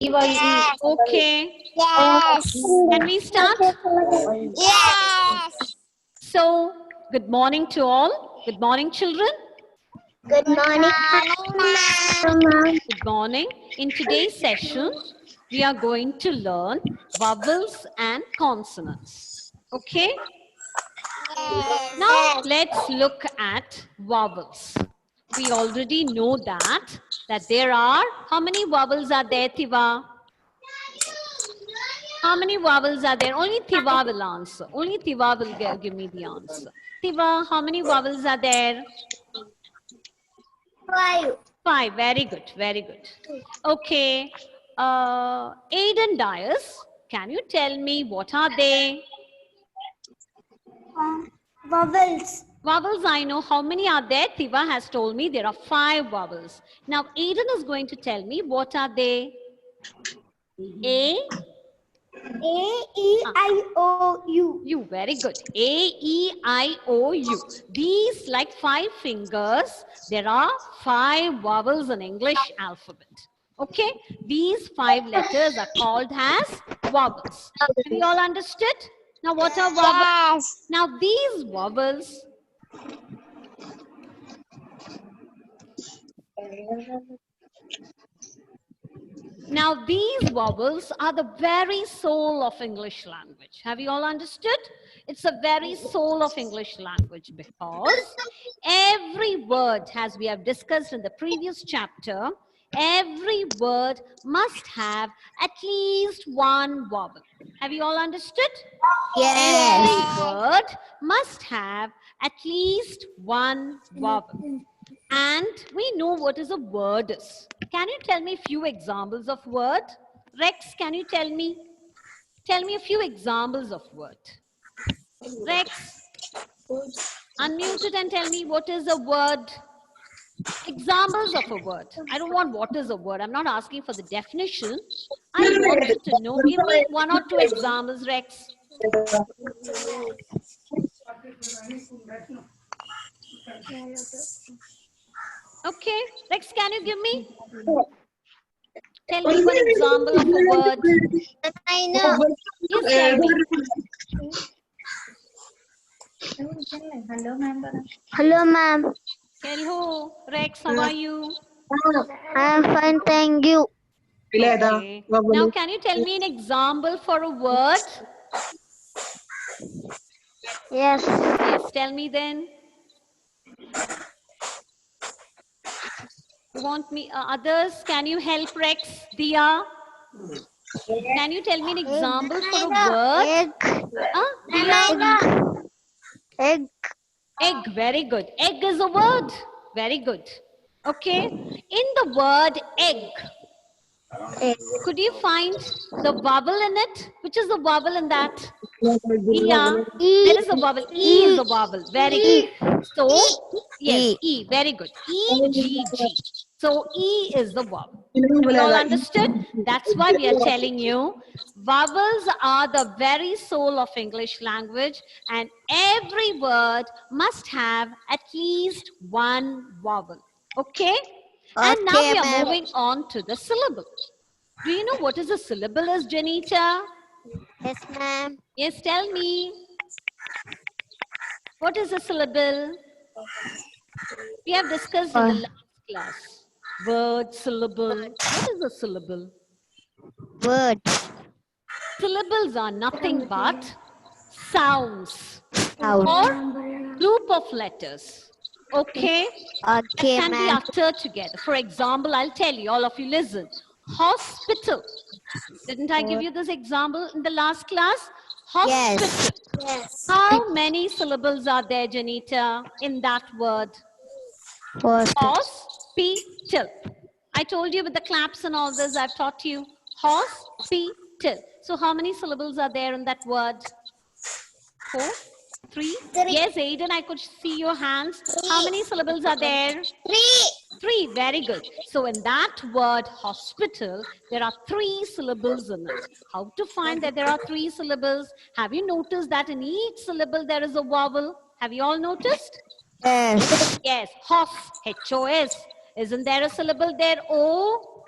Okay. Yes. Can we start? Yes. So, good morning to all. Good morning, children. Good morning, ma'am. Good morning. In today's session, we are going to learn vowels and consonants. Okay. Now, let's look at vowels. We already know that there are, how many vowels are there, Tiva? How many vowels are there? Only Tiva will answer. Only Tiva will give me the answer. Tiva, how many vowels are there? 5. 5. Very good. Very good. Okay. Aiden Dias, can you tell me what are they? Vowels. Vowels, I know. How many are there? Tiva has told me there are 5 vowels. Now, Aiden is going to tell me what are they? A, A-E-I-O-U. U. Very good. A, E, I, O, U. These, like 5 fingers, there are 5 vowels in English alphabet. Okay? These 5 letters are called as vowels. Have you all understood? Now, what are vowels? Yes. Now, these vowels, are the very soul of English language. Have you all understood? It's the very soul of English language because every word, as we have discussed in the previous chapter, every word must have at least one vowel. Have you all understood? Yes. Every word must have at least one vowel. And we know what is a word is. Can you tell me a few examples of word? Rex, can you tell me? Tell me a few examples of word. Rex, unmute it and tell me what is a word. Examples of a word. I don't want what is a word. I'm not asking for the definition. I want you to know. Give me 1 or 2 examples, Rex. Okay. Rex, can you give me? Tell me one example of a word. I know. Yes, tell me. Hello, ma'am. Hello, Rex, how are you? I am fine, thank you. Okay. Now, can you tell me an example for a word? Yes. Yes, tell me then. You want me, others, can you help Rex? Dia? Can you tell me an example for a word? Egg. Dia? Egg. Egg, very good. Egg is a word. Very good. Okay. In the word egg, Egg. could you find the vowel in it? Which is the vowel in that? Yeah, E. there is a vowel. E is a vowel. Very E. good. So, yes, E. E. Very good. E, G, G. So, E is the vowel. Have you all understood? That's why we are telling you vowels are the very soul of English language, and every word must have at least one vowel. Okay? And now Okay, we are ma'am. moving on to the syllable. Do you know what is a syllable is, Janita? Yes, ma'am. Yes, tell me. What is a syllable? We have discussed in the last class. Word, syllable. What is a syllable? Word. Syllables are nothing but sounds Out. or group of letters. Okay? That Okay, can be ma'am. uttered together. For example, I'll tell you, all of you listen. Hospital. Didn't I give you this example in the last class? Hospital. Yes. Yes. How many syllables are there, Janita, in that word? Hospital. I told you with the claps and all this, I've taught you. Hospital. So how many syllables are there in that word? 4, 3. Yes, Aiden, I could see your hands. How many syllables are there? 3. 3. Very good. So in that word hospital, there are 3 syllables in it. How to find that there are 3 syllables? Have you noticed that in each syllable there is a vowel? Have you all noticed? Yes. Yes, Hos, H-O-S. Isn't there a syllable there? O,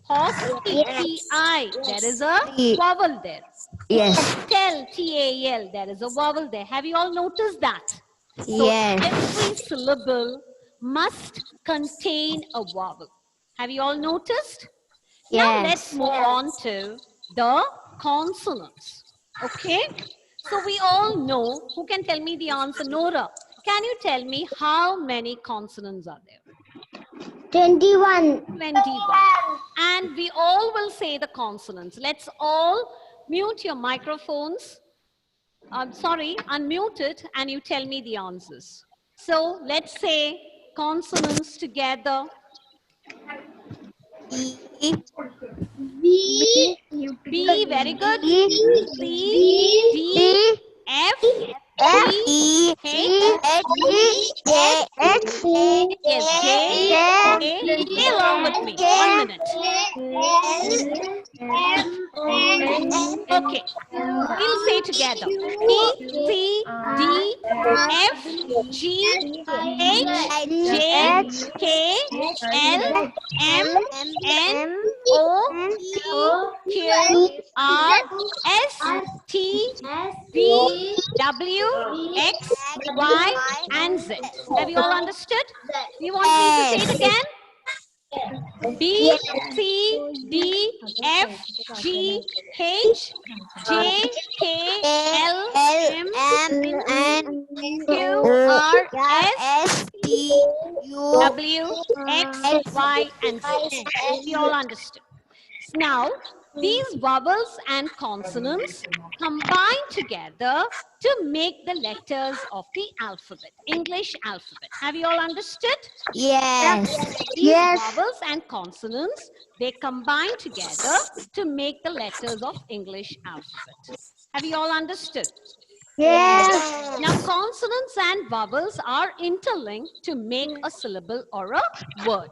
Horse, T-I. There is a vowel there. Yes. Tell, T-A-L. There is a vowel there. Have you all noticed that? So Yes. every syllable must contain a vowel. Have you all noticed? Now let's Yes. move on to the consonants. Okay? So we all know, who can tell me the answer? Nora, can you tell me how many consonants are there? 21. 21. And we all will say the consonants. Let's all mute your microphones. I'm sorry, unmute it and you tell me the answers. So let's say consonants together. E. B, very good. E. C, D, F, G, H, yes, J, A. Say along with me. 1 minute. Okay, we'll say together. B, C, D, F, G, H, J, K, L, M, N, O, P, Q, R, S, T, V, W, X, Y, and Z. Have you all understood? You want me to say it again? B, C, D, F, G, H, J, K, L, M, N, Q, R, S, T, U, W, X, Y, and Z. You all understood. Now, these vowels and consonants combine together to make the letters of the alphabet, English alphabet. Have you all understood? Yes. These vowels and consonants, they combine together to make the letters of English alphabet. Have you all understood? Yes. Now, consonants and vowels are interlinked to make a syllable or a word.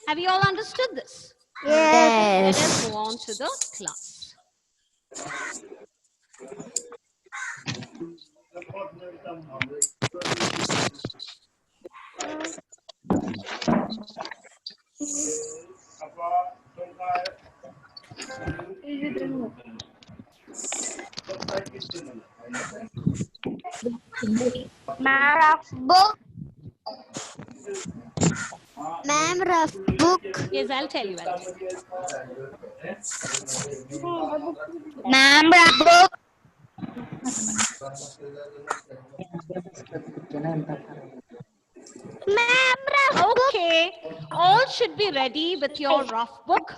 Have you all understood this? Let us Yes. move on to the class. Book. Ma'am, rough book. Yes, I'll tell you. Ma'am, rough book. Ma'am, rough book. Okay, all should be ready with your rough book,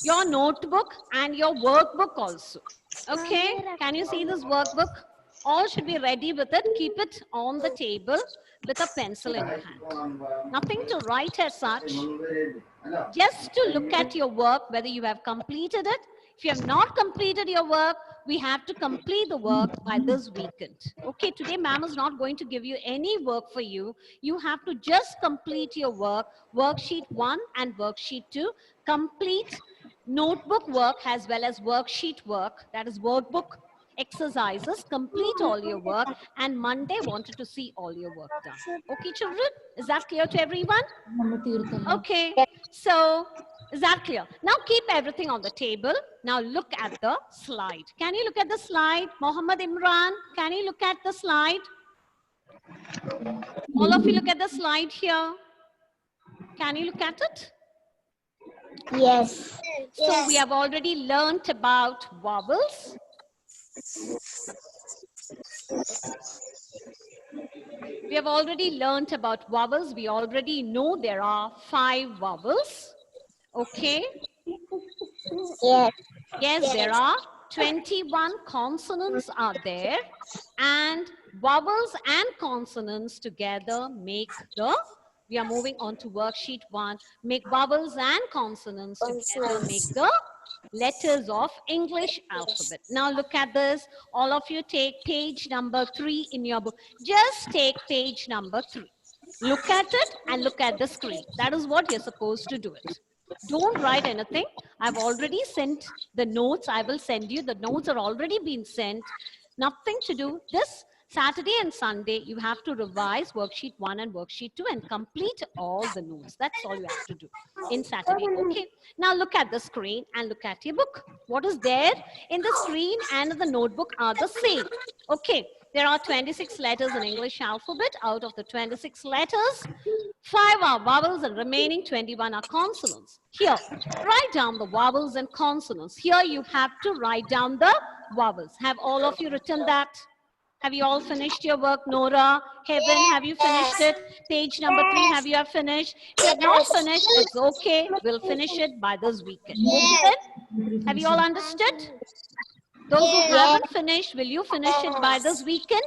your notebook, and your workbook also. Okay, can you see this workbook? All should be ready with it. Keep it on the table with a pencil in your hand. Nothing to write as such. Just to look at your work, whether you have completed it. If you have not completed your work, we have to complete the work by this weekend. Okay, today ma'am is not going to give you any work for you. You have to just complete your work, worksheet 1 and worksheet 2. Complete notebook work as well as worksheet work, that is workbook exercises. Complete all your work, and Monday wanted to see all your work done. Okay, children, is that clear to everyone? Okay, so is that clear? Now keep everything on the table. Now look at the slide. Can you look at the slide? Mohammed Imran, can you look at the slide? All of you look at the slide here. Can you look at it? Yes. So we have already learnt about vowels. We have already learnt about vowels. We already know there are 5 vowels. Okay. Yes. Yes, there are 21 consonants are there, and vowels and consonants together make the, we are moving on to worksheet 1, make vowels and consonants together make the letters of English alphabet. Now look at this. All of you take page number 3 in your book. Just take page number 3. Look at it and look at the screen. That is what you're supposed to do it. Don't write anything. I've already sent the notes. I will send you. The notes are already been sent. Nothing to do. Just Saturday and Sunday, you have to revise worksheet 1 and worksheet 2 and complete all the notes. That's all you have to do in Saturday. Okay. Now look at the screen and look at your book. What is there in the screen and in the notebook are the same. Okay. There are 26 letters in English alphabet. Out of the 26 letters, 5 are vowels and remaining 21 are consonants. Here, write down the vowels and consonants. Here you have to write down the vowels. Have all of you written that? Have you all finished your work? Nora, Heaven, have you finished it? Page number 3, have you finished? If you have not finished, it's okay. We'll finish it by this weekend. Okay then? Have you all understood? Those who haven't finished, will you finish it by this weekend?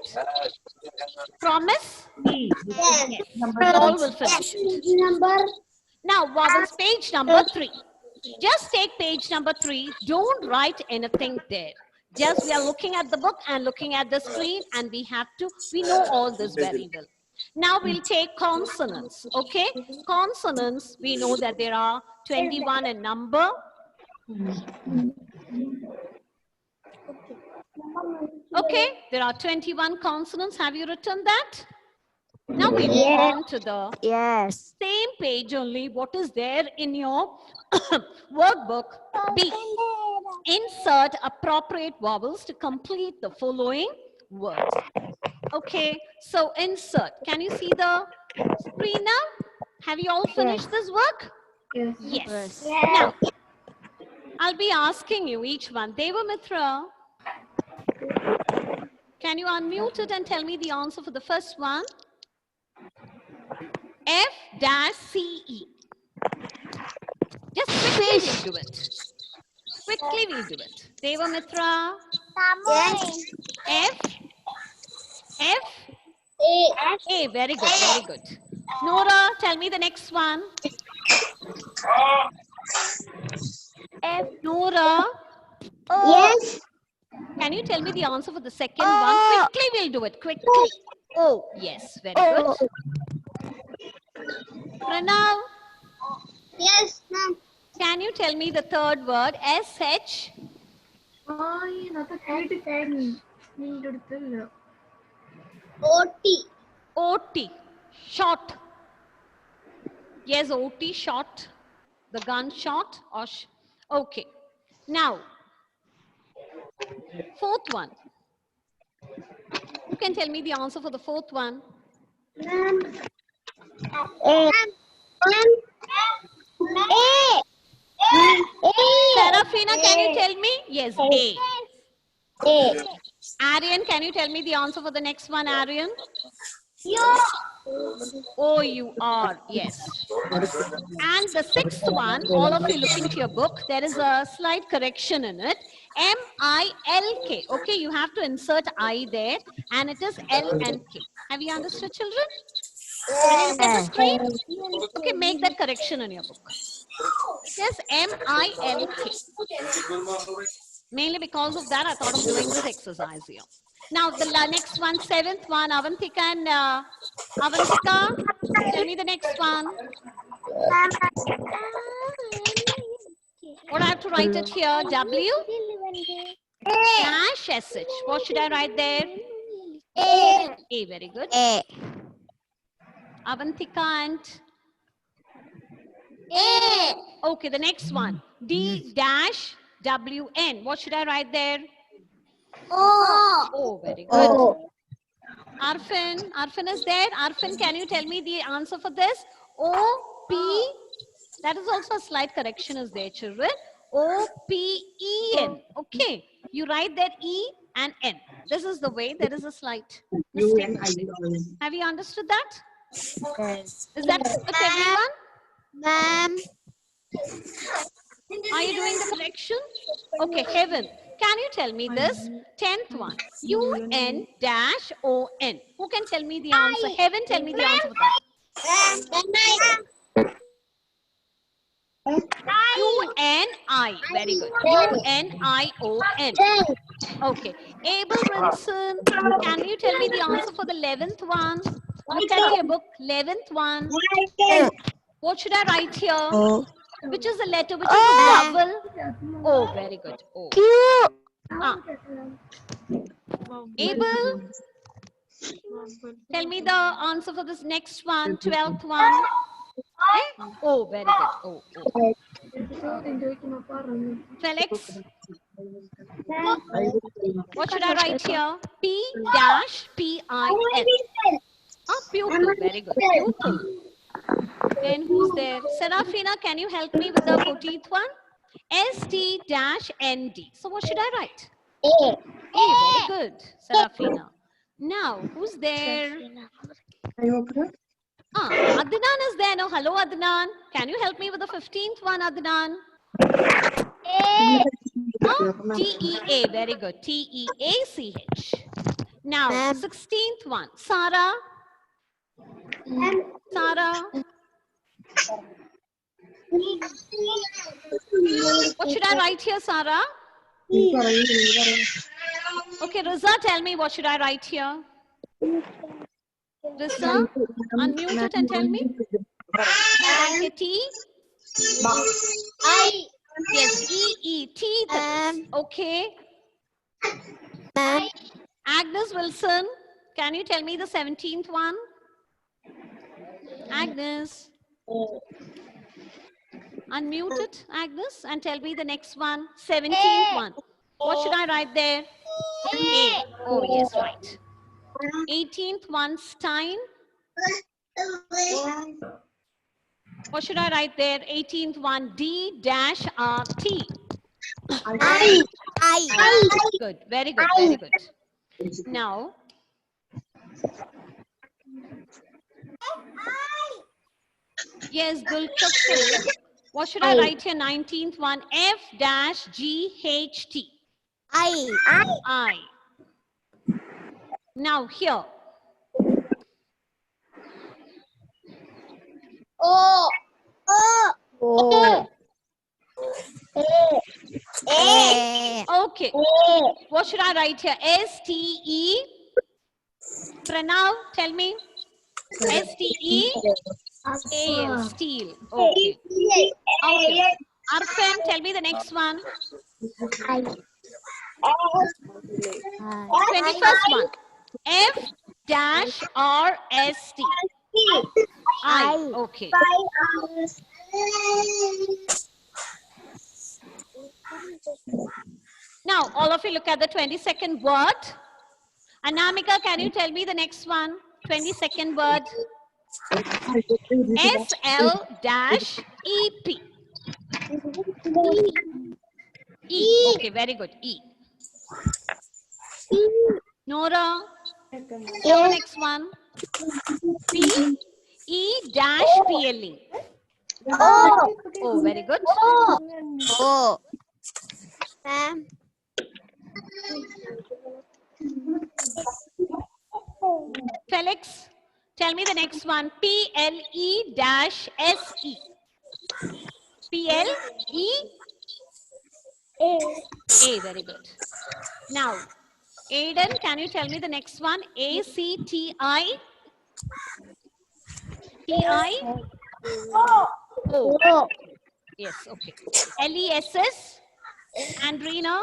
Promise? Yes. We all will finish it. Now, vowels, page number 3. Just take page number 3. Don't write anything there. Just we are looking at the book and looking at the screen, and we know all this very well. Now we'll take consonants, okay? Consonants, we know that there are 21 in number. Okay, there are 21 consonants. Have you written that? Now we move on to the same page only. What is there in your workbook? B. Insert appropriate vowels to complete the following words. Okay, so insert. Can you see the screen now? Have you all finished this work? Yes. Now, I'll be asking you each one. Devamitra, can you unmute it and tell me the answer for the first one? F-C-E. Just quickly we'll do it. Quickly we'll do it. Devamitra. F. A. Very good, very good. Nora, tell me the next one. F. Nora. Yes. Can you tell me the answer for the second one? Quickly we'll do it. Quickly. Oh, yes, very good. Pranav. Yes, ma'am. Can you tell me the third word? S-H. OT. O-T. Shot. Yes, O-T, shot. The gun shot. Or okay. Now, fourth one. Who can tell me the answer for the fourth one? Ma'am. A. Serafina, can you tell me? Yes, A. A. Aryan, can you tell me the answer for the next one, Aryan? O-U-R, yes. And the sixth one, all of you look into your book. There is a slight correction in it. M-I-L-K. Okay, you have to insert I there, and it is L and K. Have you understood, children? Can you look at the screen? Okay, make that correction in your book. It is M-I-L-K. Mainly because of that, I thought of doing this exercise here. Now, the next one, seventh one, Avantika and Avantika, tell me the next one. What I have to write it here? W dash SH. What should I write there? A, very good. Avantika and A. okay, the next one. D dash WN. What should I write there? O. Oh, very good. Arfin is there. Arfin, can you tell me the answer for this? O-P. That is also a slight correction is there, children. O-P-E-N. Okay. You write that E and N. This is the way. There is a slight mistake. Have you understood that? Yes. Is that good to everyone? Ma'am. Are you doing the correction? Okay, Heaven. Can you tell me this? 10th one. U-N-O-N. Who can tell me the answer? Heaven, tell me the answer for that. U-N-I. Very good. U-N-I-O-N. Okay. Abel Wilson, can you tell me the answer for the 11th one? Look at your book. 11th one. What should I write here? Which is the letter? Which is the vowel? Oh, very good. Oh. Q. Abel, Tell me the answer for this next one, 12th one. Eh? Oh, very good. Oh. Felix, what should I write here? P-P-I-L. Pupil. Very good. Pupil. Then who's there? Serafina, can you help me with the 14th one? S-T-N-D. So what should I write? A. Very good, Serafina. Now, who's there? Adnan is there. No, hello, Adnan. Can you help me with the 15th one, Adnan? T-E-A. Very good. T-E-A-C-H. Now, 16th one. Sarah. Sarah. What should I write here, Sarah? Okay, Riza, tell me what should I write here? Riza, unmute it and tell me. Okay, T. I. Yes, E-E, teeth. Okay. Agnes Wilson, can you tell me the 17th one? Agnes. Unmute it, Agnes, and tell me the next one. 17th one. What should I write there? A. Oh, yes, right. 18th one, Stein. What should I write there? 18th one, D-R-T. I. Good, very good, very good. Now, yes, Gulkafil. What should I write here? 19th one, F-G-H-T. I. Now here. O. Okay. What should I write here? S-T-E. Pranav, tell me. S-T-E-A-L. Steel. Okay. Okay. Arfan, tell me the next one. 21st one. F-R-S-T. I. Okay. Now, all of you look at the 22nd word. Anamika, can you tell me the next one? 22nd word. S-L-E-P. E. Okay, very good. E. Nora, your next one. P. E-P-L-E. Oh, very good. Felix, tell me the next one. P-L-E-S-E. P-L-E? A, very good. Now, Aiden, can you tell me the next one? A-C-T-I? T-I? O. Yes, okay. L-E-S-S? Andrina?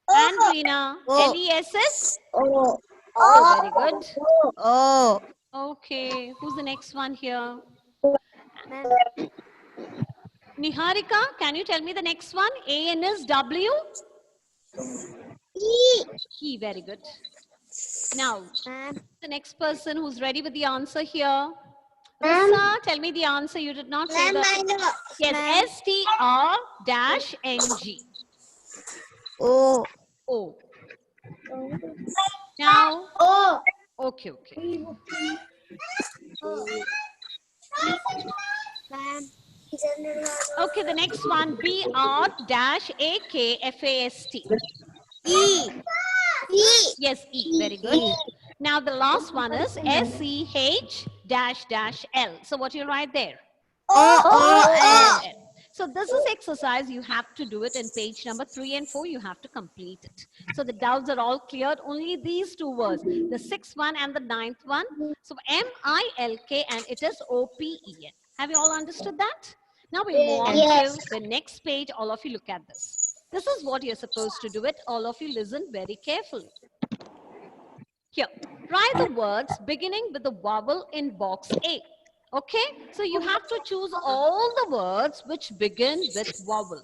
Andrina. L-E-S-S? Oh, very good. Okay, who's the next one here? Niharika, can you tell me the next one? A-N-S-W? E, very good. Now, the next person who's ready with the answer here. Risa, tell me the answer. You did not say the... Yes, S-T-R-N-G. O. Now, okay. Okay, the next one, B-R-A-K-F-A-S-T. E. Yes, E, very good. Now the last one is S-C-H-L. So what you write there? O-L. So this is exercise, you have to do it in page number 3 and 4, you have to complete it. So the doubts are all cleared, only these two words, the 6th one and the 9th one. So M-I-L-K and it is O-P-E-N. Have you all understood that? Now we move on to the next page. All of you look at this. This is what you're supposed to do it. All of you listen very carefully. Here, write the words beginning with the vowel in box A. Okay, so you have to choose all the words which begin with vowel.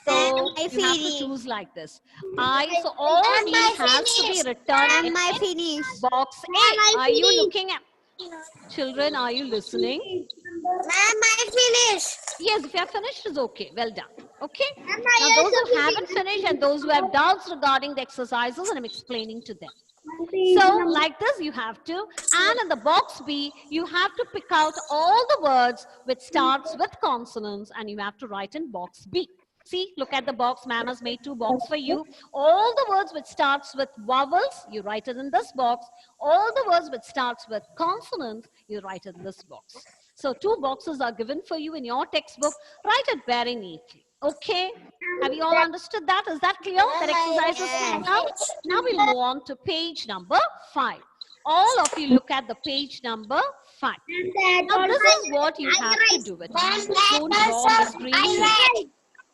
So you have to choose like this. So all these has to be written in box A. Are you looking at? Children, are you listening? Ma'am, I finished. Yes, if you have finished, is okay. Well done. Okay. Now, those who haven't finished and those who have doubts regarding the exercises, and I'm explaining to them. So, like this, you have to, and in the box B, you have to pick out all the words which starts with consonants, and you have to write in box B. See, look at the box. Ma'am has made 2 boxes for you. All the words which starts with vowels, you write it in this box. All the words which starts with consonants, you write it in this box. So 2 boxes are given for you in your textbook. Write it very neatly. Okay? Have you all understood that? Is that clear? That exercise is clear now? Now we'll move on to page number 5. All of you look at the page number 5. Now this is what you have to do it. Don't draw on the screen.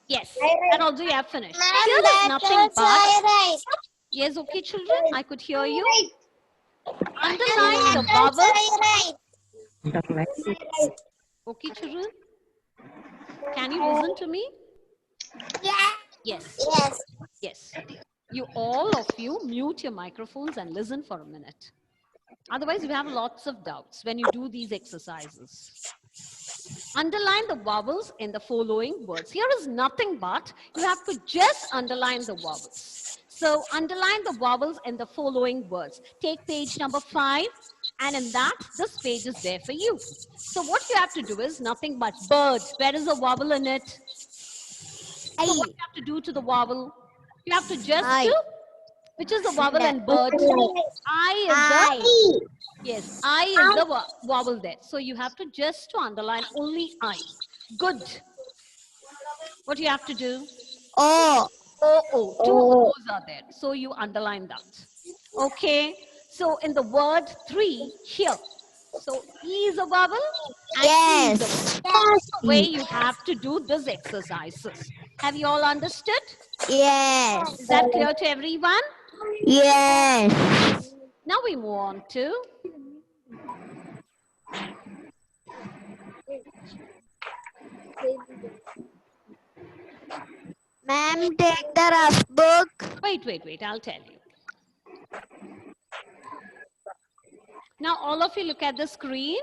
Yes, and also you have finished. Here is nothing but... Yes, okay, children, I could hear you. Underline the vowel. Okay, children, can you listen to me? Yes. Yes. You all of you mute your microphones and listen for a minute. Otherwise, you have lots of doubts when you do these exercises. Underline the vowels in the following words. Here is nothing but, you have to just underline the vowels. So underline the vowels in the following words. Take page number 5, and in that, this page is there for you. So what you have to do is nothing but bird. Where is a vowel in it? So what you have to do to the vowel? You have to just do, which is the vowel in bird? I is the... Yes, I is the vowel there. So you have to just to underline only I. Good. What you have to do? Oh. 2 O's are there. So you underline that. Okay. So in the word 3 here. So E is a vowel. And E is a vowel. That's the way you have to do this exercises. Have you all understood? Yes. Is that clear to everyone? Yes. Now we move on to Ma'am, take the rough book. wait, I'll tell you. Now all of you look at the screen.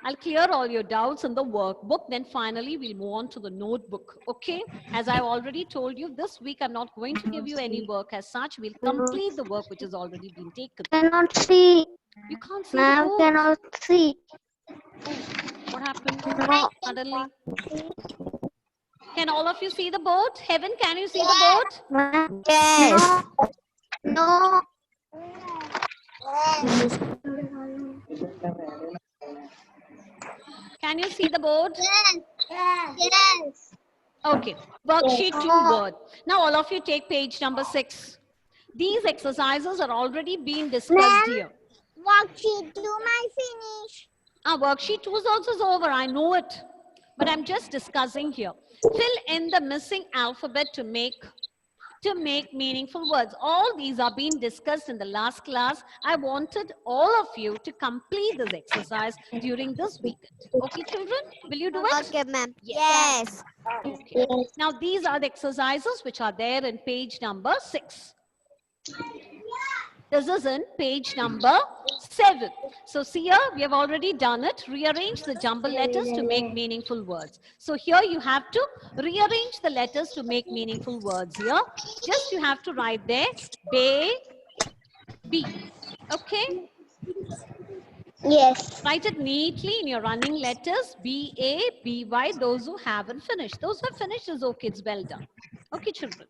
I'll clear all your doubts in the workbook. Then finally we'll move on to the notebook. Okay? As I already told you, this week I'm not going to give you any work as such. We'll complete the work which has already been taken. Cannot see. You can't see Ma'am, the board. cannot see. Oh, what happened? No. Suddenly. Can all of you see the board? Heaven, can you see the board? Yes. No. Can you see the board? Yes. Okay. Worksheet 2 word. Now all of you take page number 6. These exercises are already being discussed here. Worksheet 2 my finish. Worksheet 2 is also over. I know it. But I'm just discussing here. Fill in the missing alphabet to make meaningful words. All these are being discussed in the last class. I wanted all of you to complete this exercise during this weekend. Okay, children? Will you do it? Okay, ma'am. Yes. Okay. Now, these are the exercises which are there in page number 6. This is in page number 7. So see here, we have already done it. Rearrange the jumble letters to make meaningful words. So here you have to rearrange the letters to make meaningful words here. Just you have to write there, B. Okay? Yes. Write it neatly in your running letters, B-A, B-Y, those who haven't finished. Those who have finished is okay, it's well done. Okay, children.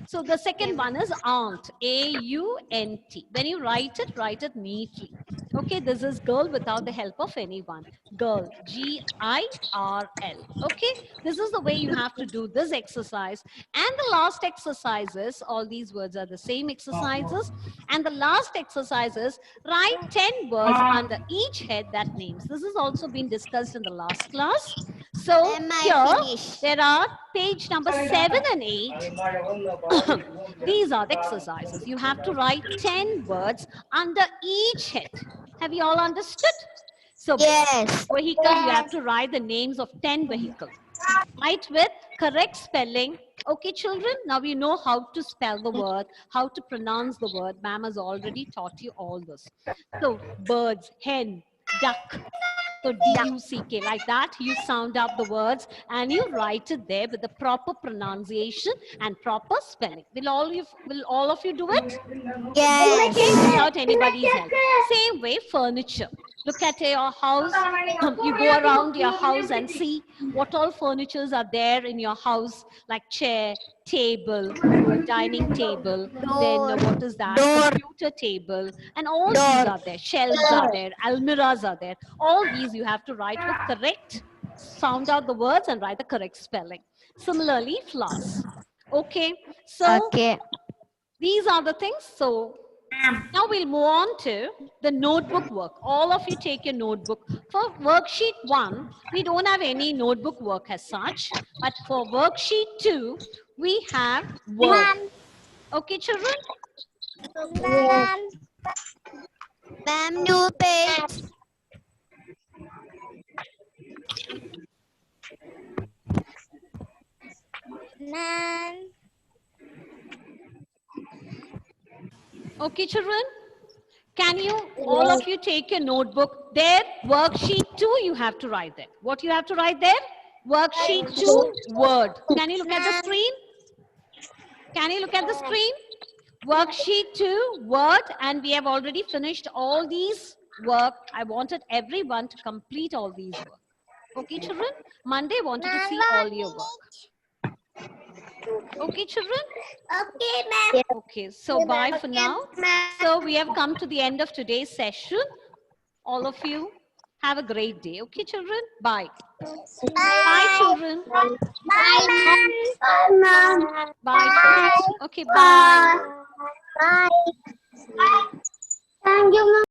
So the second one is aunt, A-U-N-T. When you write it neatly. Okay, this is girl without the help of anyone. Girl, G-I-R-L. Okay, this is the way you have to do this exercise. And the last exercises, all these words are the same exercises. And the last exercises, write 10 words under each head that names. This has also been discussed in the last class. So Am I here finished? there are page number 7 and 8. These are the exercises. You have to write 10 words under each head. Have you all understood? So Yes. vehicles, you have to write the names of 10 vehicles. Write with correct spelling. Okay, children, now you know how to spell the word, how to pronounce the word. Ma'am has already taught you all this. So birds, hen, duck. So D-U-C-K, like that, you sound out the words and you write it there with the proper pronunciation and proper spelling. Will all of you do it? Yes. Okay, without anybody's help. Same way, furniture. Look at your house. You go around your house and see what all furnitures are there in your house, like chair, table, dining table, then what is that? Door. Computer table, and all these are there. Shelves are there, almirahs are there. All these you have to write with correct, sound out the words and write the correct spelling. Similarly, flowers. Okay, so Okay. these are the things. So now we'll move on to the notebook work. All of you take your notebook. For worksheet 1, we don't have any notebook work as such. But for worksheet 2, we have work. Okay, children? Ma'am. Ma'am, new page. Ma'am. Okay, children? Can you, all of you, take your notebook? There, worksheet 2, you have to write there. What you have to write there? Worksheet 2, word. Can you look at the screen? Can you look at the screen? Worksheet 2, word, and we have already finished all these work. I wanted everyone to complete all these work. Okay, children? Monday wanted to see all your work. Okay, children? Okay, ma'am. Okay, so bye for now. So we have come to the end of today's session. All of you have a great day. Okay, children? Bye. Bye, children. Bye, ma'am. Bye, children. Okay, bye. Bye.